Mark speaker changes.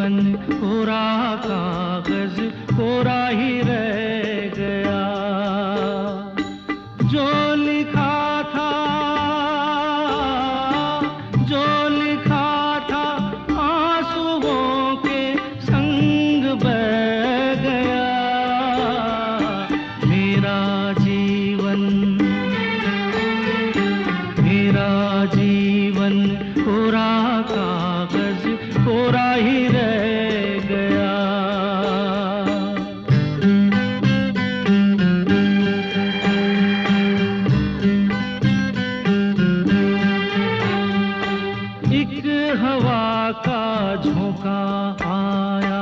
Speaker 1: जीवन कोरा कागज कोरा ही रह गया। जो लिखा था, जो लिखा था आंसुओं के संग बह गया। मेरा जीवन, मेरा जीवन कोरा कागज कोरा ही रह गया। एक हवा का झोंका आया,